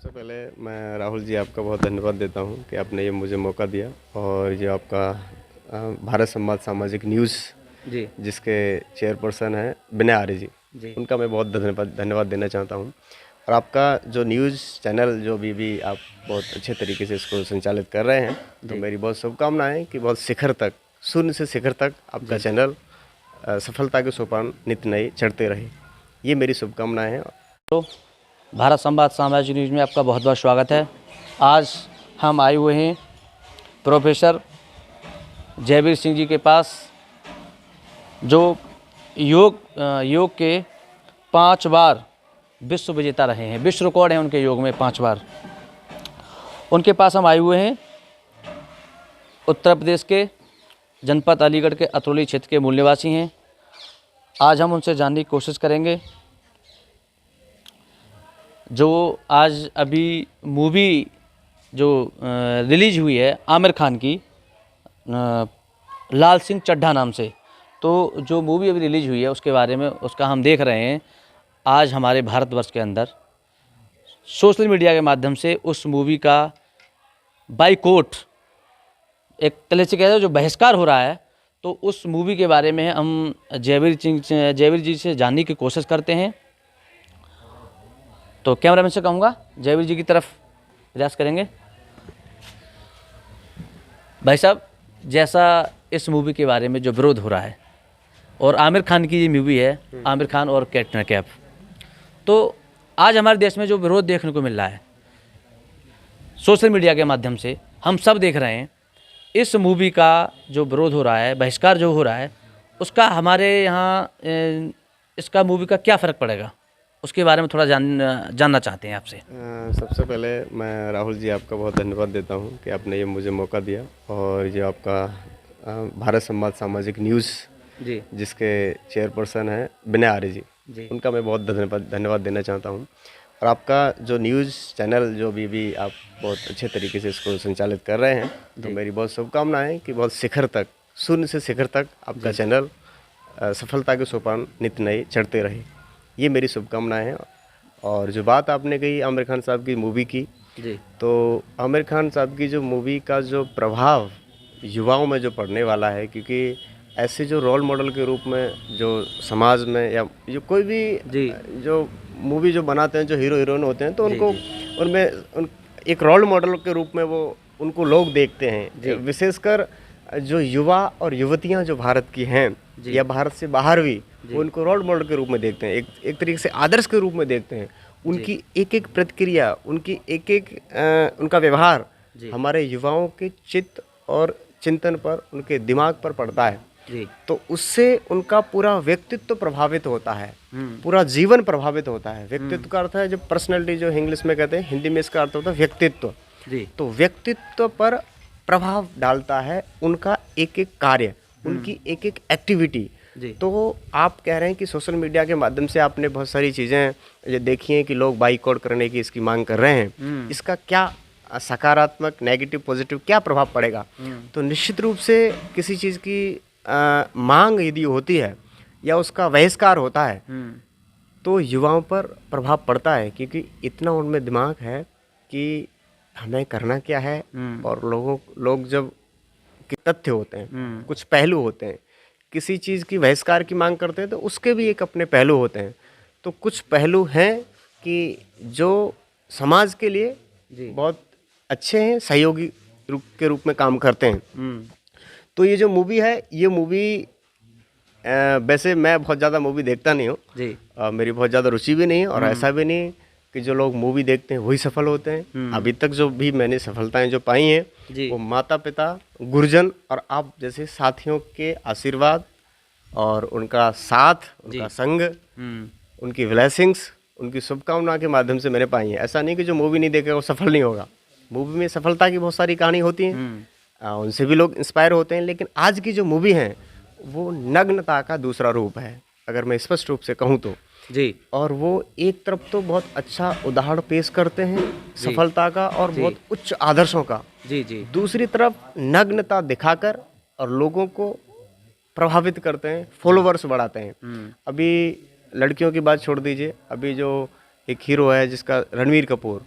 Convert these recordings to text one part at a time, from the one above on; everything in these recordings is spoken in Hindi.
सबसे पहले मैं राहुल जी आपका बहुत धन्यवाद देता हूँ कि आपने ये मुझे मौका दिया और ये आपका भारत संवाद सामाजिक न्यूज़ जी जिसके चेयरपर्सन हैं विनय आर्य जी, जी उनका मैं बहुत धन्यवाद देना चाहता हूँ। और आपका जो न्यूज़ चैनल जो भी आप बहुत अच्छे तरीके से इसको संचालित कर रहे हैं, तो मेरी बहुत शुभकामनाएं कि बहुत शिखर तक, शून्य से शिखर तक आपका चैनल सफलता के सोपान नित्य नए चढ़ते रहे, ये मेरी शुभकामनाएं हैं। तो भारत संवाद सामाजिक न्यूज़ में आपका बहुत बहुत स्वागत है। आज हम आए हुए हैं प्रोफेसर जयवीर सिंह जी के पास, जो योग के 5 बार विश्व विजेता रहे हैं। विश्व रिकॉर्ड है उनके योग में 5 बार। उनके पास हम आए हुए हैं। उत्तर प्रदेश के जनपद अलीगढ़ के अतरौली क्षेत्र के मूल निवासी हैं। आज हम उनसे जानने की कोशिश करेंगे जो आज अभी मूवी जो रिलीज हुई है आमिर खान की, लाल सिंह चड्ढा नाम से, तो जो मूवी अभी रिलीज हुई है उसके बारे में उसका हम देख रहे हैं। आज हमारे भारतवर्ष के अंदर सोशल मीडिया के माध्यम से उस मूवी का बाइकॉट, एक तरह से कहते हैं जो बहिष्कार हो रहा है, तो उस मूवी के बारे में हम जयवीर जी से जानने की कोशिश करते हैं। तो कैमरामैन से कहूँगा जयवीर जी की तरफ प्रयास करेंगे। भाई साहब, जैसा इस मूवी के बारे में जो विरोध हो रहा है और आमिर खान की ये मूवी है, आमिर खान और कैटरीना कैफ, तो आज हमारे देश में जो विरोध देखने को मिल रहा है सोशल मीडिया के माध्यम से, हम सब देख रहे हैं। इस मूवी का जो विरोध हो रहा है, बहिष्कार जो हो रहा है, उसका हमारे यहाँ इसका मूवी का क्या फ़र्क पड़ेगा, उसके बारे में थोड़ा जानना चाहते हैं आपसे। सबसे पहले मैं राहुल जी आपका बहुत धन्यवाद देता हूँ कि आपने ये मुझे मौका दिया और ये आपका भारत संवाद सामाजिक न्यूज़ जी जिसके चेयरपर्सन हैं विनय आर्य जी, उनका मैं बहुत धन्यवाद देना चाहता हूँ। और आपका जो न्यूज़ चैनल जो भी आप बहुत अच्छे तरीके से इसको संचालित कर रहे हैं, तो मेरी बहुत शुभकामनाएं कि बहुत शिखर तक, शून्य से शिखर तक आपका चैनल सफलता के सोपान नित्य नए चढ़ते रहे, ये मेरी शुभकामनाएं हैं। और जो बात आपने कही आमिर खान साहब की मूवी की, तो आमिर खान साहब की जो मूवी का जो प्रभाव युवाओं में जो पड़ने वाला है, क्योंकि ऐसे जो रोल मॉडल के रूप में जो समाज में या जो कोई भी जो मूवी जो बनाते हैं, जो हीरो हीरोइन होते हैं, तो उनको उनमें एक रोल मॉडल के रूप में वो उनको लोग देखते हैं। विशेषकर जो युवा और युवतियां जो भारत की हैं या भारत से बाहर भी, वो उनको रोल मॉडल के रूप में देखते हैं, एक तरीके से आदर्श के रूप में देखते हैं। उनकी एक एक प्रतिक्रिया, उनकी एक एक उनका व्यवहार हमारे युवाओं के चित्त और चिंतन पर, उनके दिमाग पर पड़ता है। तो उससे उनका पूरा व्यक्तित्व प्रभावित होता है, पूरा जीवन प्रभावित होता है। व्यक्तित्व का अर्थ है जो पर्सनैलिटी, जो इंग्लिश में कहते हैं, हिंदी में इसका अर्थ होता है व्यक्तित्व। तो व्यक्तित्व पर प्रभाव डालता है उनका एक एक कार्य, उनकी एक एक एक्टिविटी। तो आप कह रहे हैं कि सोशल मीडिया के माध्यम से आपने बहुत सारी चीज़ें देखी हैं कि लोग बाइकआउट करने की इसकी मांग कर रहे हैं, इसका क्या सकारात्मक, नेगेटिव, पॉजिटिव क्या प्रभाव पड़ेगा? तो निश्चित रूप से किसी चीज़ की मांग यदि होती है या उसका बहिष्कार होता है, तो युवाओं पर प्रभाव पड़ता है, क्योंकि इतना उनमें दिमाग है कि हमें करना क्या है। और लोग जब कि तथ्य होते हैं, कुछ पहलू होते हैं, किसी चीज़ की बहिष्कार की मांग करते हैं, तो उसके भी एक अपने पहलू होते हैं। तो कुछ पहलू हैं कि जो समाज के लिए बहुत अच्छे हैं, सहयोगी के रूप में काम करते हैं। तो ये जो मूवी है, ये मूवी वैसे मैं बहुत ज़्यादा मूवी देखता नहीं हूँ, मेरी बहुत ज़्यादा रुचि भी नहीं है, और ऐसा भी नहीं कि जो लोग मूवी देखते हैं वही सफल होते हैं। अभी तक जो भी मैंने सफलताएं जो पाई हैं, वो माता पिता, गुरुजन और आप जैसे साथियों के आशीर्वाद और उनका साथ, उनका संग, उनकी ब्लेसिंग्स, उनकी शुभकामना के माध्यम से मैंने पाई है। ऐसा नहीं कि जो मूवी नहीं देखेगा वो सफल नहीं होगा। मूवी में सफलता की बहुत सारी कहानी होती हैं, उनसे भी लोग इंस्पायर होते हैं, लेकिन आज की जो मूवी है वो नग्नता का दूसरा रूप है, अगर मैं स्पष्ट रूप से कहूँ तो। और वो एक तरफ तो बहुत अच्छा उदाहरण पेश करते हैं सफलता का और बहुत उच्च आदर्शों का, दूसरी तरफ नग्नता दिखाकर और लोगों को प्रभावित करते हैं, फॉलोवर्स बढ़ाते हैं। अभी लड़कियों की बात छोड़ दीजिए, अभी जो एक हीरो है जिसका रणवीर कपूर,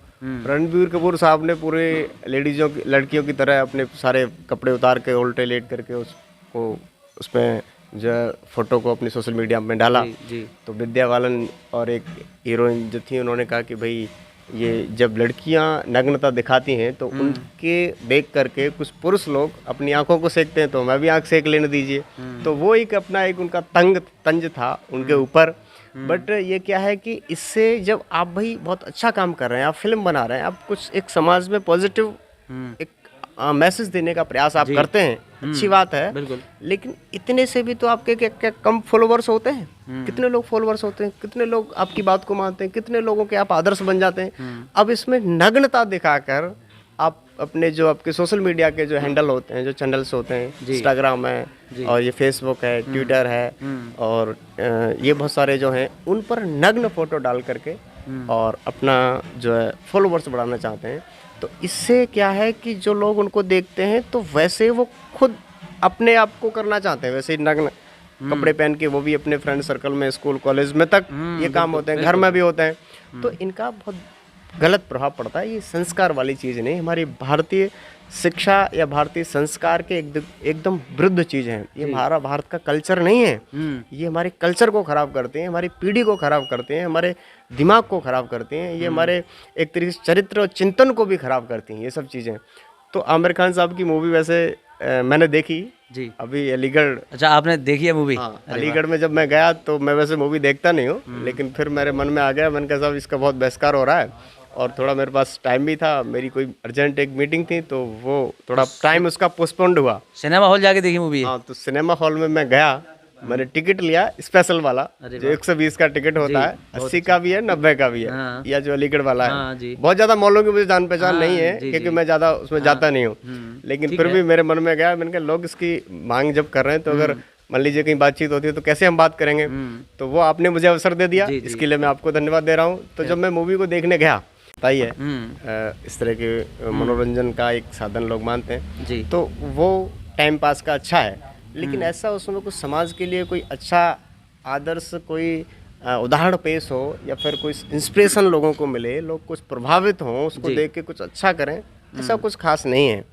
रणबीर कपूर साहब ने पूरे लेडीज़ों की लड़कियों की तरह अपने सारे कपड़े उतार के उल्टे लेट करके उसको उसमें जो है फोटो को अपनी सोशल मीडिया में डाला। जी। तो विद्या बालन और एक हीरोइन जो थी उन्होंने कहा कि भाई ये जब लड़कियां नग्नता दिखाती हैं तो उनके देख करके कुछ पुरुष लोग अपनी आंखों को सेकते हैं, तो मैं भी आंख सेक लेने दीजिए। तो वो एक अपना एक उनका तंज था उनके ऊपर। बट ये क्या है कि इससे जब आप भाई बहुत अच्छा काम कर रहे हैं, आप फिल्म बना रहे हैं, आप कुछ एक समाज में पॉजिटिव एक मैसेज देने का प्रयास आप करते हैं, अच्छी बात है। बिल्कुल। लेकिन इतने से भी तो आपके क्या कम फॉलोवर्स होते हैं? कितने लोग फॉलोवर्स होते हैं, कितने लोग आपकी बात को मानते हैं, कितने लोगों के आप आदर्श बन जाते हैं। अब इसमें नग्नता दिखाकर आप अपने जो आपके सोशल मीडिया के जो हैंडल होते हैं, जो चैनल्स होते हैं, इंस्टाग्राम है और ये फेसबुक है, ट्विटर है और ये बहुत सारे जो हैं उन पर नग्न फोटो डाल करके और अपना जो है फॉलोवर्स बढ़ाना चाहते हैं। तो इससे क्या है कि जो लोग उनको देखते हैं तो वैसे वो खुद अपने आप को करना चाहते हैं, वैसे ही नग्न कपड़े पहन के, वो भी अपने फ्रेंड सर्कल में, स्कूल कॉलेज में तक ये काम होते हैं, घर में भी होते हैं। तो इनका बहुत गलत प्रभाव पड़ता है। ये संस्कार वाली चीज़ नहीं, हमारी भारतीय शिक्षा या भारतीय संस्कार के एकदम विरुद्ध चीज़ है। ये हमारा भारत का कल्चर नहीं है। ये हमारे कल्चर को ख़राब करते हैं, हमारी पीढ़ी को ख़राब करते हैं, हमारे दिमाग को ख़राब करते हैं। ये हमारे एक तरीके से चरित्र और चिंतन को भी ख़राब करती हैं ये सब चीज़ें। तो आमिर खान साहब की मूवी वैसे मैंने देखी जी अभी अलीगढ़। अच्छा, आपने देखी है मूवी? हाँ, अलीगढ़ में जब मैं गया तो मैं वैसे मूवी देखता नहीं हूँ, लेकिन फिर मेरे मन में आ गया, मैंने कहा साहब इसका बहुत बहिष्कार हो रहा है और थोड़ा मेरे पास टाइम भी था, मेरी कोई अर्जेंट एक मीटिंग थी तो वो थोड़ा टाइम उसका पोस्टपोन्ड हुआ। सिनेमा हॉल जाके देखी मूवी? हाँ, तो सिनेमा हॉल में मैं गया, मैंने टिकट लिया स्पेशल वाला जो 120 का टिकट होता है, 80 का भी है, 90 का भी है। या जो अलीगढ़ वाला है, बहुत ज्यादा मॉलों की मुझे जान पहचान नहीं है क्योंकि मैं ज्यादा उसमें जाता नहीं हूँ, लेकिन फिर भी मेरे मन में गया। मैंने कहा लोग इसकी मांग जब कर रहे हैं तो अगर मान लीजिए कहीं बातचीत होती है तो कैसे हम बात करेंगे। तो वो आपने मुझे अवसर दे दिया, इसके लिए मैं आपको धन्यवाद दे रहा हूँ। तो जब मैं मूवी को देखने गया, बताइए इस तरह के मनोरंजन का एक साधन लोग मानते हैं जी, तो वो टाइम पास का अच्छा है, लेकिन ऐसा उसमें कुछ समाज के लिए कोई अच्छा आदर्श, कोई उदाहरण पेश हो या फिर कोई इंस्पिरेशन लोगों को मिले, लोग कुछ प्रभावित हों, उसको देख के कुछ अच्छा करें, ऐसा कुछ खास नहीं है।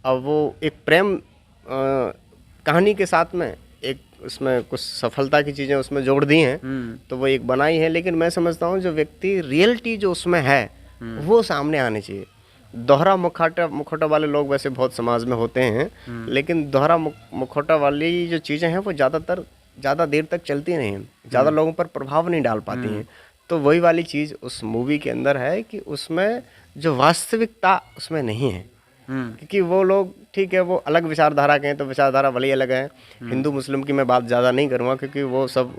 अब वो एक प्रेम कहानी के साथ में एक उसमें कुछ सफलता की चीज़ें उसमें जोड़ दी हैं तो वो एक बनाई है। लेकिन मैं समझता हूँ जो व्यक्ति रियलिटी जो उसमें है वो सामने आनी चाहिए। दोहरा मुखौटा वाले लोग वैसे बहुत समाज में होते हैं, लेकिन दोहरा मुखौटा वाली जो चीज़ें हैं वो ज़्यादा देर तक चलती नहीं हैं, ज़्यादा लोगों पर प्रभाव नहीं डाल पाती हैं। तो वही वाली चीज़ उस मूवी के अंदर है कि उसमें जो वास्तविकता उसमें नहीं है, क्योंकि वो लोग ठीक है वो अलग विचारधारा के हैं तो विचारधारा भले ही अलग है। हिंदू मुस्लिम की मैं बात ज़्यादा नहीं करूँगा क्योंकि वो सब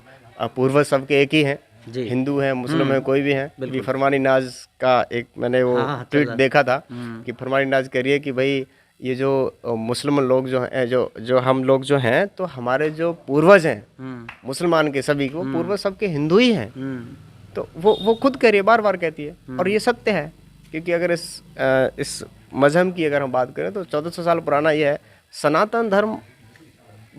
पूर्वज सबके एक ही हैं, हिंदू है मुस्लिम है कोई भी है। अभी फरमानी नाज का एक मैंने वो ट्वीट देखा था कि फरमानी नाज कह रही है कि भाई ये जो मुस्लिम लोग जो हैं जो हम लोग जो हैं तो हमारे जो पूर्वज हैं मुसलमान के सभी वो पूर्वज सबके हिंदू ही हैं। तो वो खुद कह रही है, बार बार कहती है और ये सत्य है। क्योंकि अगर इस मजहब की अगर हम बात करें तो 1400 साल पुराना ये है, सनातन धर्म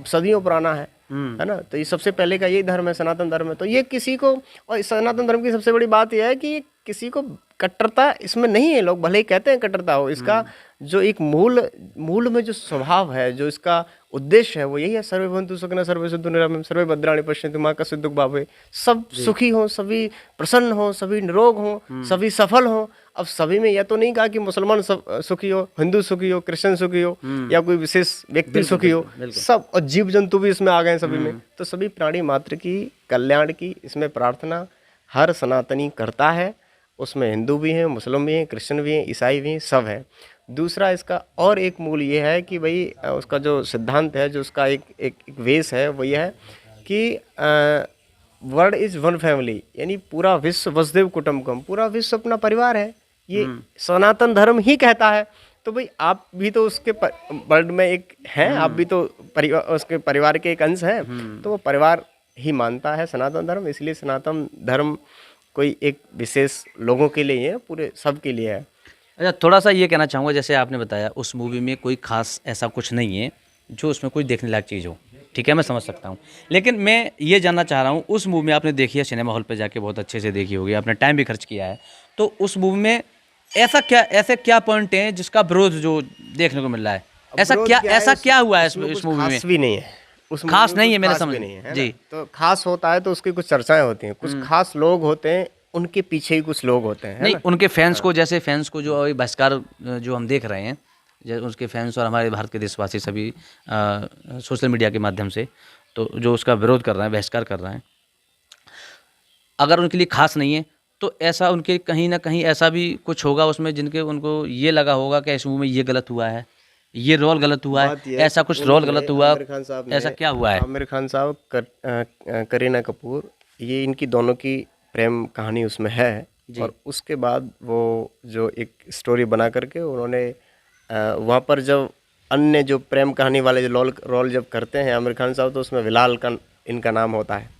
सदियों पुराना है ना। तो ये सबसे पहले का यही धर्म है, सनातन धर्म है। तो ये किसी को, और सनातन धर्म की सबसे बड़ी बात यह है कि किसी को कट्टरता इसमें नहीं है। लोग भले ही कहते हैं कट्टरता हो, इसका जो एक मूल में जो स्वभाव है, जो इसका उद्देश्य है वो यही है, सर्वे भवन्तु सुखिनः सर्वे सन्तु निरामयम् सर्वे भद्राणि पश्यन्तु मा कश्चित् दुःखं भाग् भवेत्। सब सुखी हो, सभी प्रसन्न हो, सभी निरोग हो, सभी सफल हो। अब सभी में यह तो नहीं कहा कि मुसलमान सुखी हो, हिंदू सुखी हो, क्रिश्चियन सुखी हो या कोई विशेष व्यक्ति सुखी हो, सब, और जीव जंतु भी इसमें आ गए सभी में। तो सभी प्राणी मात्र की कल्याण की इसमें प्रार्थना हर सनातनी करता है। उसमें हिंदू भी हैं, मुस्लिम भी हैं, क्रिश्चियन भी हैं, ईसाई भी हैं, सब है। दूसरा इसका और एक मूल ये है कि भाई उसका जो सिद्धांत है, जो उसका एक वेश है वो ये है कि वर्ल्ड इज वन फैमिली, यानी पूरा विश्व वसुधैव कुटुम्बकम, पूरा विश्व अपना परिवार है, ये सनातन धर्म ही कहता है। तो भाई आप भी तो उसके वर्ल्ड में एक हैं, आप भी तो उसके परिवार के एक अंश हैं। तो वो परिवार ही मानता है सनातन धर्म, इसलिए सनातन धर्म कोई एक विशेष लोगों के लिए है, पूरे सब के लिए है। अच्छा, थोड़ा सा ये कहना चाहूँगा, जैसे आपने बताया उस मूवी में कोई खास ऐसा कुछ नहीं है जो उसमें कोई देखने लायक चीज़ हो, ठीक है, मैं समझ सकता हूँ। लेकिन मैं ये जानना चाह रहा हूँ, उस मूवी में आपने देखी है, सिनेमा हॉल पे जाके बहुत अच्छे से देखी होगी, आपने टाइम भी खर्च किया है, तो उस मूवी में ऐसे क्या पॉइंट हैं जिसका विरोध जो देखने को मिल रहा है? ऐसा क्या हुआ है इस मूवी में? खास भी नहीं है, उस खास movie नहीं में है, मेरे खास समझ भी में। नहीं है जी। ना? तो खास होता है तो उसकी कुछ चर्चाएं होती हैं, कुछ खास लोग होते हैं, उनके पीछे ही कुछ लोग होते हैं, है नहीं, ना? उनके फैंस को, जैसे फैंस को जो अभी बहिष्कार जो हम देख रहे हैं, उसके फैंस और हमारे भारत के देशवासी सभी सोशल मीडिया के माध्यम से तो जो उसका विरोध कर रहे हैं, बहिष्कार कर रहे हैं, अगर उनके लिए खास नहीं है तो ऐसा उनके कहीं ना कहीं ऐसा भी कुछ होगा उसमें जिनके उनको ये लगा होगा कि इस मूवी में ये गलत हुआ है, ये रोल गलत हुआ बात है, ये है ऐसा कि कुछ रोल उन्होंने गलत हुआ, आमिर खान साहब ने ऐसा क्या हुआ है? आमिर खान साहब करीना कपूर, ये इनकी दोनों की प्रेम कहानी उसमें है। और उसके बाद वो जो एक स्टोरी बना करके उन्होंने वहाँ पर जब अन्य जो प्रेम कहानी वाले जो रोल जब करते हैं आमिर खान साहब, तो उसमें बिलाल का इनका नाम होता है।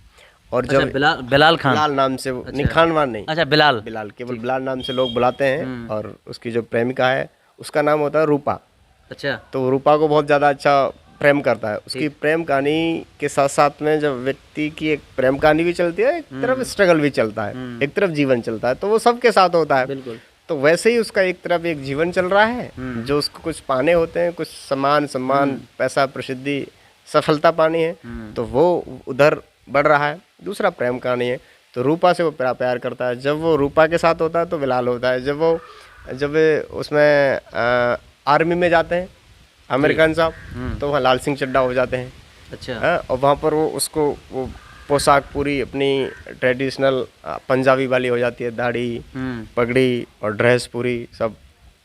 और अच्छा, जब बिलाल खान। बिलाल नाम से नहीं, खानवान नहीं, अच्छा, बिलाल। बिलाल केवल बिलाल नाम से लोग बुलाते हैं। और उसकी जो प्रेमिका है उसका नाम होता है रूपा। अच्छा। तो रूपा को बहुत ज़्यादा अच्छा प्रेम करता है। उसकी प्रेम कहानी के साथ साथ में जब व्यक्ति की एक प्रेम कहानी भी चलती है, एक तरफ स्ट्रगल भी चलता है, एक तरफ जीवन चलता है, तो वो सबके साथ होता है। बिल्कुल। तो वैसे ही उसका एक तरफ एक जीवन चल रहा है, जो उसको कुछ पाने होते हैं, कुछ सम्मान, पैसा, प्रसिद्धि, सफलता पानी है, तो वो उधर बढ़ रहा है। दूसरा प्रेम कहानी है, तो रूपा से वो प्यार करता है। जब वो रूपा के साथ होता है तो बिलाल होता है। जब उसमें आर्मी में जाते हैं आमिर खान साहब, तो वहाँ लाल सिंह चड्ढा हो जाते हैं। अच्छा। और वहाँ पर वो पोशाक पूरी अपनी ट्रेडिशनल पंजाबी वाली हो जाती है, दाढ़ी, पगड़ी और ड्रेस पूरी सब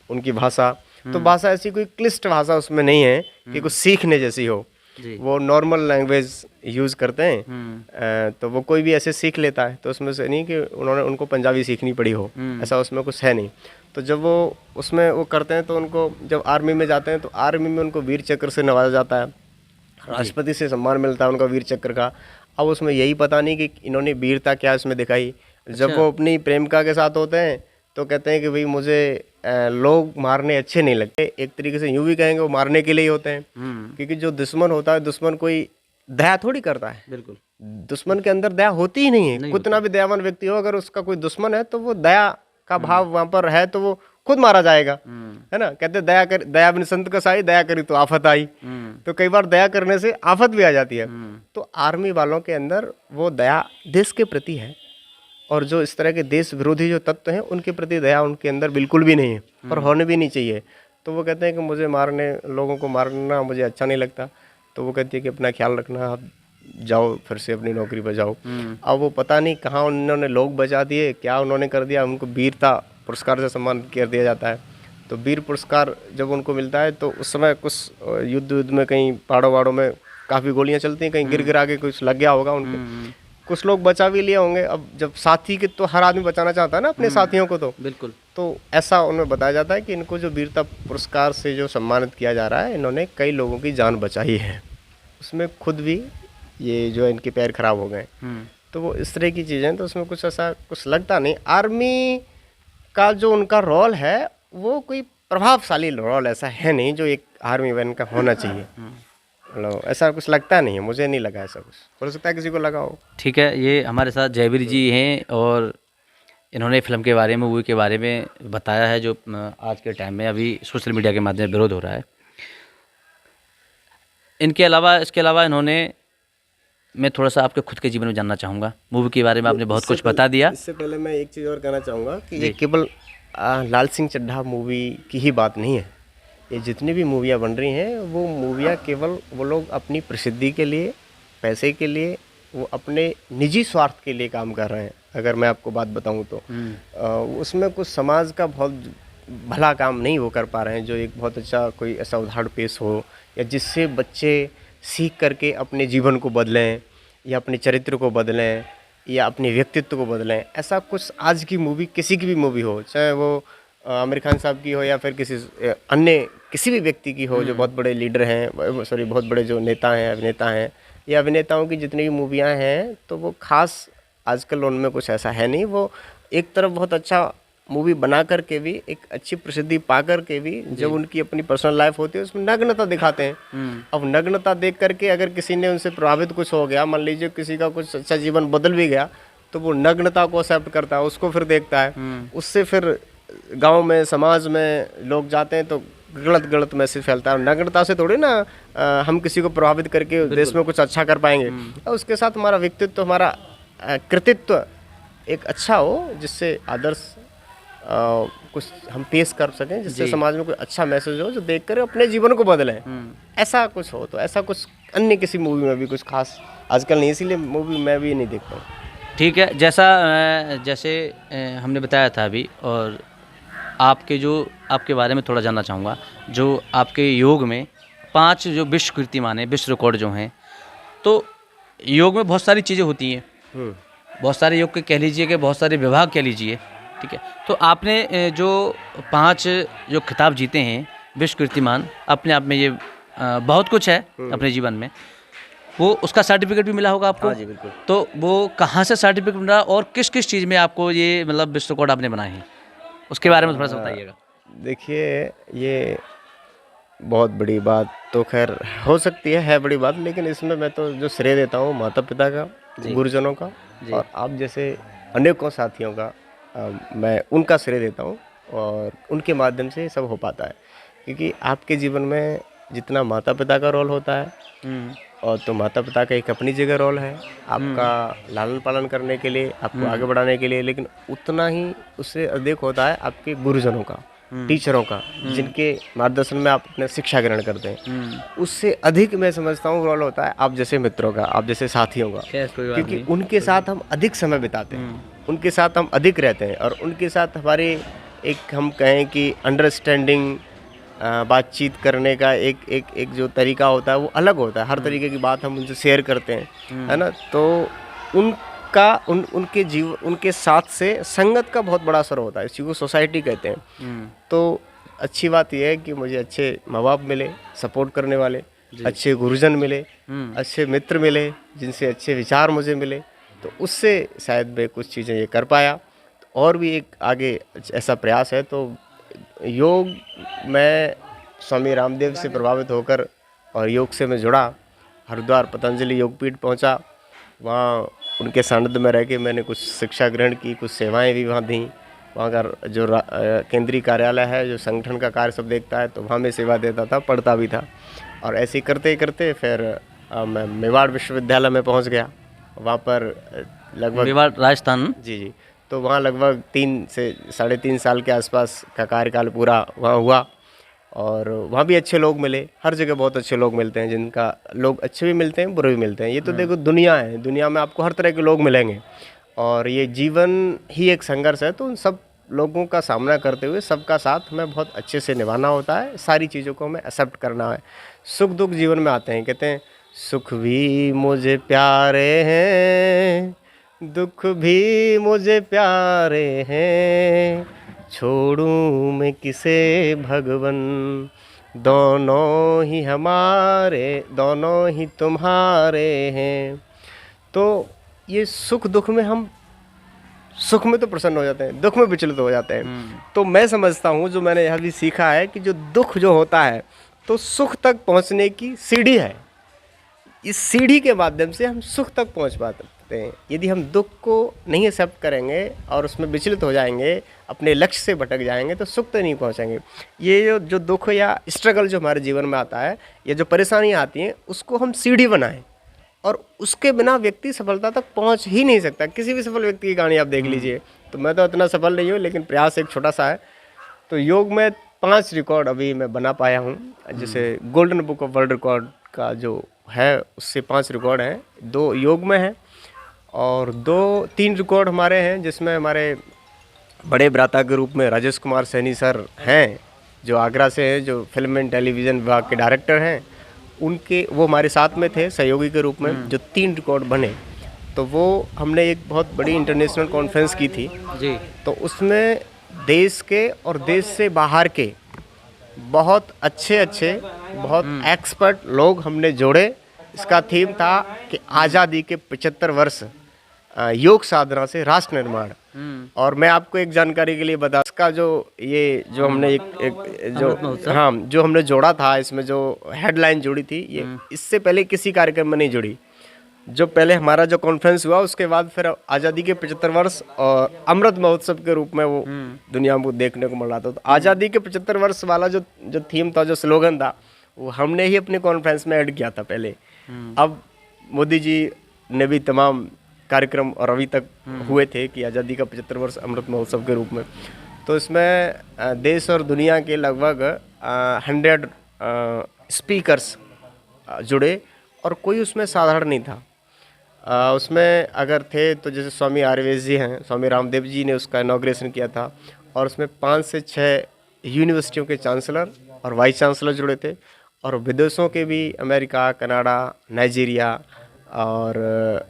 उनकी भाषा। तो भाषा ऐसी कोई क्लिष्ट भाषा उसमें नहीं है कि कुछ सीखने जैसी हो। वो नॉर्मल लैंग्वेज यूज़ करते हैं, तो वो कोई भी ऐसे सीख लेता है। तो उसमें से नहीं कि उनको पंजाबी सीखनी पड़ी हो, ऐसा उसमें कुछ है नहीं। तो जब वो उसमें वो करते हैं तो उनको जब आर्मी में जाते हैं तो आर्मी में उनको वीर चक्र से नवाजा जाता है, राष्ट्रपति से सम्मान मिलता है उनका वीर चक्र का। अब उसमें यही पता नहीं कि इन्होंने वीरता क्या इसमें दिखाई। जब वो अपनी प्रेमिका के साथ होते हैं तो कहते हैं कि भाई मुझे लोग मारने अच्छे नहीं लगते। एक तरीके से यूँ भी कहेंगे वो मारने के लिए ही होते हैं, क्योंकि जो दुश्मन होता है, दुश्मन कोई दया थोड़ी करता है। बिल्कुल। दुश्मन के अंदर दया होती ही नहीं है। कितना भी दयावान व्यक्ति हो, अगर उसका कोई दुश्मन है तो वो दया का भाव वहाँ पर है तो वो खुद मारा जाएगा, है ना? कहते दया बिन संत कसाई, दया करी तो आफत आई। तो कई बार दया करने से आफत भी आ जाती है। तो आर्मी वालों के अंदर वो दया देश के प्रति है, और जो इस तरह के देश विरोधी जो तत्व हैं उनके प्रति दया उनके अंदर बिल्कुल भी नहीं है, और होने भी नहीं चाहिए। तो वो कहते हैं कि मुझे लोगों को मारना मुझे अच्छा नहीं लगता। तो वो कहती है कि अपना ख्याल रखना, आप जाओ फिर से अपनी नौकरी पर जाओ। अब वो पता नहीं कहाँ उन्होंने लोग बचा दिए, क्या उन्होंने कर दिया, उनको वीरता पुरस्कार से सम्मानित कर दिया जाता है। तो वीर पुरस्कार जब उनको मिलता है तो उस समय कुछ युद्ध में कहीं पहाड़ों वहाड़ों में काफ़ी गोलियां चलती हैं, कहीं गिर के कुछ लग गया होगा उनके, कुछ लोग बचा भी लिए होंगे। अब जब साथी के, तो हर आदमी बचाना चाहता है ना अपने साथियों को, तो बिल्कुल। तो ऐसा उन्हें बताया जाता है कि इनको जो वीरता पुरस्कार से जो सम्मानित किया जा रहा है, इन्होंने कई लोगों की जान बचाई है, उसमें खुद भी ये जो इनके पैर खराब हो गए। तो वो इस तरह की चीज़ें, तो उसमें कुछ ऐसा कुछ लगता नहीं। आर्मी का जो उनका रोल है वो कोई प्रभावशाली रोल ऐसा है नहीं जो एक आर्मी मैन का होना चाहिए। मतलब ऐसा कुछ लगता नहीं है, मुझे नहीं लगा ऐसा कुछ, हो सकता है किसी को लगा हो। ठीक है, ये हमारे साथ जयवीर जी हैं और इन्होंने फिल्म के बारे में, मूवी के बारे में बताया है जो आज के टाइम में अभी सोशल मीडिया के माध्यम से विरोध हो रहा है। इसके अलावा इन्होंने, मैं थोड़ा सा आपके खुद के जीवन में जानना चाहूँगा। मूवी के बारे में आपने बहुत कुछ बता दिया। इससे पहले मैं एक चीज़ और कहना चाहूँगा कि ये केवल लाल सिंह चड्ढा मूवी की ही बात नहीं है। ये जितनी भी मूवियाँ बन रही हैं, वो मूवियाँ केवल वो लोग अपनी प्रसिद्धि के लिए, पैसे के लिए, वो अपने निजी स्वार्थ के लिए काम कर रहे हैं। अगर मैं आपको बात बताऊँ तो उसमें कुछ समाज का बहुत भला काम नहीं वो कर पा रहे हैं, जो एक बहुत अच्छा कोई ऐसा उदाहरण पेश हो, या जिससे बच्चे सीख करके अपने जीवन को बदलें, या अपने चरित्र को बदलें, या अपने व्यक्तित्व को बदलें। ऐसा कुछ आज की मूवी, किसी की भी मूवी हो, चाहे वो आमिर खान साहब की हो या फिर अन्य किसी भी व्यक्ति की हो जो बहुत बड़े लीडर हैं, बहुत बड़े जो नेता हैं, अभिनेता हैं, या अभिनेताओं की जितनी भी मूवियाँ हैं, तो वो खास आजकल उनमें कुछ ऐसा है नहीं। वो एक तरफ बहुत अच्छा मूवी बना करके भी, एक अच्छी प्रसिद्धि पा करके भी, जब उनकी अपनी पर्सनल लाइफ होती है उसमें नग्नता दिखाते हैं। अब नग्नता देख करके अगर किसी ने उनसे प्रभावित कुछ हो गया, मान लीजिए किसी का कुछ अच्छा जीवन बदल भी गया, तो वो नग्नता को एक्सेप्ट करता है, उसको फिर देखता है, उससे फिर गांव में समाज में लोग जाते हैं तो गलत मैसेज फैलता है। नग्नता से थोड़ी ना हम किसी को प्रभावित करके देश में कुछ अच्छा कर पाएंगे। और उसके साथ हमारा व्यक्तित्व, हमारा कृतित्व एक अच्छा हो, जिससे आदर्श कुछ हम पेश कर सकें, जिससे समाज में कोई अच्छा मैसेज हो जो देखकर अपने जीवन को बदलें। ऐसा कुछ हो तो ऐसा कुछ अन्य किसी मूवी में भी कुछ खास आजकल नहीं, इसीलिए मूवी मैं भी नहीं देखता हूँ। ठीक है, जैसे हमने बताया था अभी, और आपके बारे में थोड़ा जानना चाहूँगा। जो आपके योग में 5 जो विश्व कीर्तिमान है, विश्व रिकॉर्ड जो हैं, तो योग में बहुत सारी चीज़ें होती हैं, बहुत सारे योग के कह लीजिए कि बहुत सारे विभाग कह लीजिए, ठीक है। तो आपने जो 5 जो खिताब जीते हैं विश्व कीर्तिमान, अपने आप में ये बहुत कुछ है अपने जीवन में। वो उसका सर्टिफिकेट भी मिला होगा आपको? हाँ जी, बिल्कुल। तो वो कहाँ से सर्टिफिकेट मिला और किस किस चीज़ में आपको ये मतलब विश्व रिकॉर्ड आपने बनाए हैं, उसके बारे में थोड़ा सा बताइएगा। देखिए, ये बहुत बड़ी बात तो खैर हो सकती है बड़ी बात, लेकिन इसमें मैं तो जो श्रेय देता हूँ माता पिता का, गुरुजनों का और आप जैसे अनेकों साथियों का, मैं उनका श्रेय देता हूँ। और उनके माध्यम से सब हो पाता है, क्योंकि आपके जीवन में जितना माता पिता का रोल होता है और तो माता पिता का एक अपनी जगह रोल है आपका लालन पालन करने के लिए, आपको आगे बढ़ाने के लिए, लेकिन उतना ही उससे अधिक होता है आपके गुरुजनों का, टीचरों का, जिनके मार्गदर्शन में आप अपने शिक्षा ग्रहण करते हैं। उससे अधिक मैं समझता हूँ रोल होता है आप जैसे मित्रों का, आप जैसे साथियों का, क्योंकि उनके साथ हम अधिक समय बिताते हैं, उनके साथ हम अधिक रहते हैं और उनके साथ हमारी एक हम कहें कि अंडरस्टैंडिंग, बातचीत करने का एक जो तरीका होता है वो अलग होता है। हर तरीके की बात हम उनसे शेयर करते हैं, है ना। तो उनके साथ से संगत का बहुत बड़ा असर होता है, इसी को सोसाइटी कहते हैं। तो अच्छी बात यह है कि मुझे अच्छे माँ बाप मिले सपोर्ट करने वाले, अच्छे गुरुजन मिले, अच्छे मित्र मिले जिनसे अच्छे विचार मुझे मिले, तो उससे शायद मैं कुछ चीज़ें ये कर पाया। और भी एक आगे ऐसा प्रयास है। तो योग मैं स्वामी रामदेव से प्रभावित होकर और योग से मैं जुड़ा, हरिद्वार पतंजलि योगपीठ पहुंचा, वहाँ उनके सानिध्य में रह के मैंने कुछ शिक्षा ग्रहण की, कुछ सेवाएं भी वहाँ दी। वहाँ का जो केंद्रीय कार्यालय है जो संगठन का कार्य सब देखता है, तो वहाँ मैं सेवा देता था, पढ़ता भी था। और ऐसे ही करते करते फिर मैं मेवाड़ विश्वविद्यालय में पहुँच गया। वहाँ पर लगभग मेवाड़ राजस्थान, जी, तो वहाँ लगभग 3 से 3.5 साल के आसपास का कार्यकाल पूरा वहाँ हुआ। और वहाँ भी अच्छे लोग मिले, हर जगह बहुत अच्छे लोग मिलते हैं, जिनका लोग अच्छे भी मिलते हैं, बुरे भी मिलते हैं। ये तो देखो दुनिया है, दुनिया में आपको हर तरह के लोग मिलेंगे और ये जीवन ही एक संघर्ष है। तो उन सब लोगों का सामना करते हुए सबका साथ हमें बहुत अच्छे से निभाना होता है, सारी चीज़ों को हमें एक्सेप्ट करना है। सुख दुख जीवन में आते हैं, कहते हैं सुख भी मुझे प्यारे हैं, दुख भी मुझे प्यारे हैं, छोड़ूं मैं किसे भगवन, दोनों ही हमारे, दोनों ही तुम्हारे हैं। तो ये सुख दुख में हम सुख में तो प्रसन्न हो जाते हैं, दुख में विचलित हो जाते हैं। तो मैं समझता हूँ, जो मैंने यह भी सीखा है कि जो दुख जो होता है तो सुख तक पहुँचने की सीढ़ी है। इस सीढ़ी के माध्यम से हम सुख तक पहुँच पाते हैं। यदि हम दुख को नहीं एक्सेप्ट करेंगे और उसमें विचलित हो जाएंगे, अपने लक्ष्य से भटक जाएंगे, तो सुख तक नहीं पहुँचेंगे। ये जो दुख या स्ट्रगल जो हमारे जीवन में आता है, ये जो परेशानियाँ आती हैं, उसको हम सीढ़ी बनाएं, और उसके बिना व्यक्ति सफलता तक पहुँच ही नहीं सकता। किसी भी सफल व्यक्ति की कहानी आप देख लीजिए। तो मैं तो इतना सफल नहीं हूँ, लेकिन प्रयास एक छोटा सा है। तो योग में 5 रिकॉर्ड अभी मैं बना पाया हूँ। जैसे golden book of world record का जो है, उससे 5 रिकॉर्ड हैं, 2 योग में हैं और 2-3 रिकॉर्ड हमारे हैं, जिसमें हमारे बड़े भ्राता के रूप में राजेश कुमार सैनी सर हैं, जो आगरा से हैं, जो फिल्म एंड टेलीविज़न विभाग के डायरेक्टर हैं। उनके वो हमारे साथ में थे सहयोगी के रूप में, जो 3 रिकॉर्ड बने। तो वो हमने एक बहुत बड़ी इंटरनेशनल कॉन्फ्रेंस की थी जी। तो उसमें देश के और देश से बाहर के बहुत अच्छे बहुत एक्सपर्ट लोग हमने जोड़े। इसका थीम था कि आज़ादी के 75 वर्ष, योग साधना से राष्ट्र निर्माण। और मैं आपको एक जानकारी के लिए बता, इसका जो हमने जो हमने जोड़ा था, इसमें जो हेडलाइन जुड़ी थी, ये इससे पहले किसी कार्यक्रम में नहीं जुड़ी। जो पहले हमारा जो कॉन्फ्रेंस हुआ उसके बाद फिर आज़ादी के 75 वर्ष और अमृत महोत्सव के रूप में वो दुनिया में देखने को मिल रहा था। तो आज़ादी के 75 वर्ष वाला जो जो थीम था, जो स्लोगन था, वो हमने ही अपने कॉन्फ्रेंस में ऐड किया था पहले। अब मोदी जी ने भी तमाम कार्यक्रम और अभी तक हुए थे कि आज़ादी का 75 वर्ष अमृत महोत्सव के रूप में। तो इसमें देश और दुनिया के लगभग 100 स्पीकर्स जुड़े और कोई उसमें साधारण नहीं था। उसमें अगर थे तो जैसे स्वामी आयुर्वेद जी हैं, स्वामी रामदेव जी ने उसका इनॉग्रेशन किया था और उसमें 5 से 6 यूनिवर्सिटियों के चांसलर और वाइस चांसलर जुड़े थे और विदेशों के भी, अमेरिका, कनाडा, नाइजीरिया और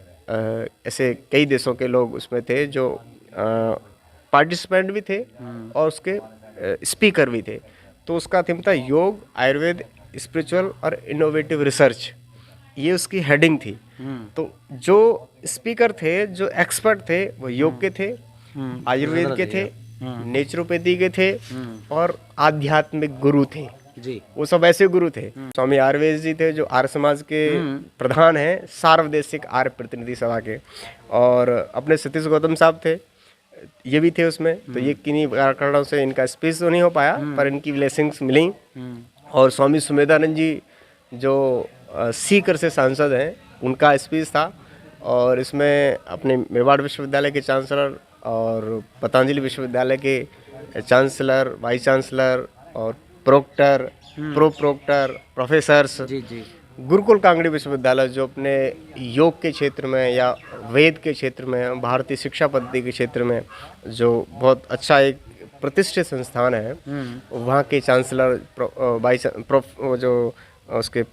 ऐसे कई देशों के लोग उसमें थे जो पार्टिसिपेंट भी थे और उसके स्पीकर भी थे। तो उसका थीम था योग, आयुर्वेद, स्पिरिचुअल और इनोवेटिव रिसर्च, ये उसकी हेडिंग थी। तो जो स्पीकर थे, जो एक्सपर्ट थे, वो योग के थे, आयुर्वेद के थे, नेचुरोपैथी के थे और आध्यात्मिक गुरु थे जी। वो सब ऐसे गुरु थे। स्वामी आयुर्वेद जी थे जो आर्य समाज के प्रधान हैं, सार्वदेशिक आर्य प्रतिनिधि सभा के, और अपने सतीश गौतम साहब थे, ये भी थे उसमें। तो ये किन्हीं कारणों से इनका स्पीच तो नहीं हो पाया पर इनकी ब्लेसिंग्स मिली। और स्वामी सुमेधानंद जी जो सीकर से सांसद हैं, उनका स्पीच था। और इसमें अपने मेवाड़ विश्वविद्यालय के चांसलर और पतंजलि विश्वविद्यालय के चांसलर, वाइस चांसलर और proctor, proctor, professors, Gurukul Kangri विश्वविद्यालय जो अपने योग के क्षेत्र में या वेद के क्षेत्र में, भारतीय शिक्षा पद्धति के क्षेत्र में जो बहुत अच्छा एक प्रतिष्ठित संस्थान है, वहाँ के चांसलर, जो उसके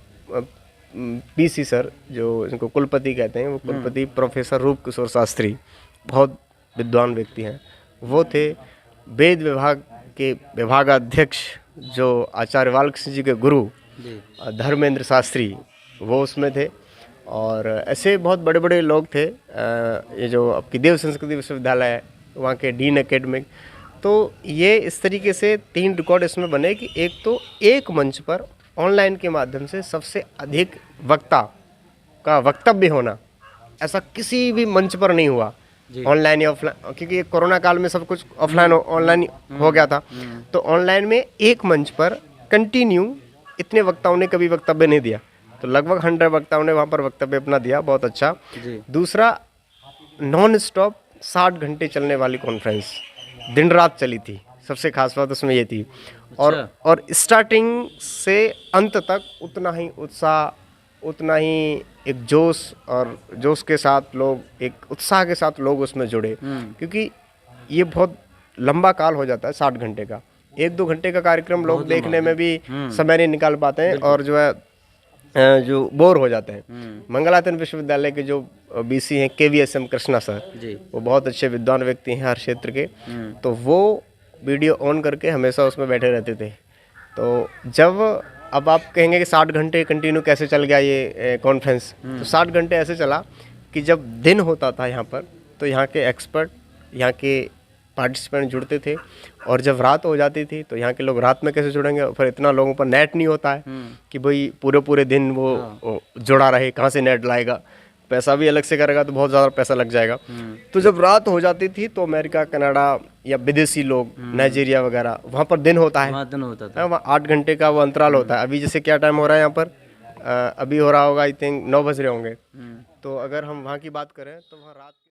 पीसी सर, जो इनको कुलपति कहते हैं, वो कुलपति प्रोफेसर रूप किशोर शास्त्री, बहुत विद्वान व्यक्ति हैं, वो थे। वेद विभाग के विभागाध्यक्ष जो आचार्य वाल्मीकि जी के गुरु धर्मेंद्र शास्त्री, वो उसमें थे। और ऐसे बहुत बड़े बड़े लोग थे। ये जो आपकी देव संस्कृति विश्वविद्यालय है, वहाँ के डीन एकेडमिक। तो ये इस तरीके से 3 रिकॉर्ड इसमें बने कि एक तो एक मंच पर ऑनलाइन के माध्यम से सबसे अधिक वक्ता का वक्तव्य होना, ऐसा किसी भी मंच पर नहीं हुआ, ऑनलाइन या ऑफलाइन, क्योंकि कोरोना काल में सब कुछ ऑफलाइन ऑनलाइन हो गया था। तो ऑनलाइन में एक मंच पर कंटिन्यू इतने वक्ताओं ने कभी वक्तव्य नहीं दिया। तो लगभग 100 वक्ताओं ने वहाँ पर वक्तव्य अपना दिया, बहुत अच्छा। दूसरा, नॉन स्टॉप 60 घंटे चलने वाली कॉन्फ्रेंस, दिन रात चली थी। सबसे खास बात उसमें ये थी। और स्टार्टिंग से अंत तक उतना ही उत्साह, उतना ही एक जोश के साथ लोग, एक उत्साह के साथ लोग उसमें जुड़े, क्योंकि ये बहुत लंबा काल हो जाता है 60 घंटे का। 1-2 घंटे का कार्यक्रम लोग देखने में भी समय नहीं निकाल पाते हैं और जो है जो बोर हो जाते हैं। मंगलायतन विश्वविद्यालय के जो बीसी हैं KVSM कृष्णा सर, वो बहुत अच्छे विद्वान व्यक्ति हैं हर क्षेत्र के। तो वो वीडियो ऑन करके हमेशा उसमें बैठे रहते थे। तो जब अब आप कहेंगे कि 60 घंटे कंटिन्यू कैसे चल गया ये कॉन्फ्रेंस, तो 60 घंटे ऐसे चला कि जब दिन होता था यहाँ पर, तो यहाँ के एक्सपर्ट, यहाँ के पार्टिसिपेंट जुड़ते थे, और जब रात हो जाती थी तो यहाँ के लोग रात में कैसे जुड़ेंगे। फिर इतना लोगों पर नेट नहीं होता है कि भाई पूरे दिन वो जुड़ा रहे, कहाँ से नेट लाएगा, पैसा भी अलग से करेगा तो बहुत ज़्यादा पैसा लग जाएगा। तो जब रात हो जाती थी तो अमेरिका, कनाडा या विदेशी लोग, नाइजीरिया वगैरह, वहाँ पर दिन होता है, वहाँ 8 घंटे का वो अंतराल होता है। अभी जैसे क्या टाइम हो रहा है यहाँ पर, अभी हो रहा होगा आई थिंक 9 बज रहे होंगे। तो अगर हम वहाँ की बात करें तो वहाँ रात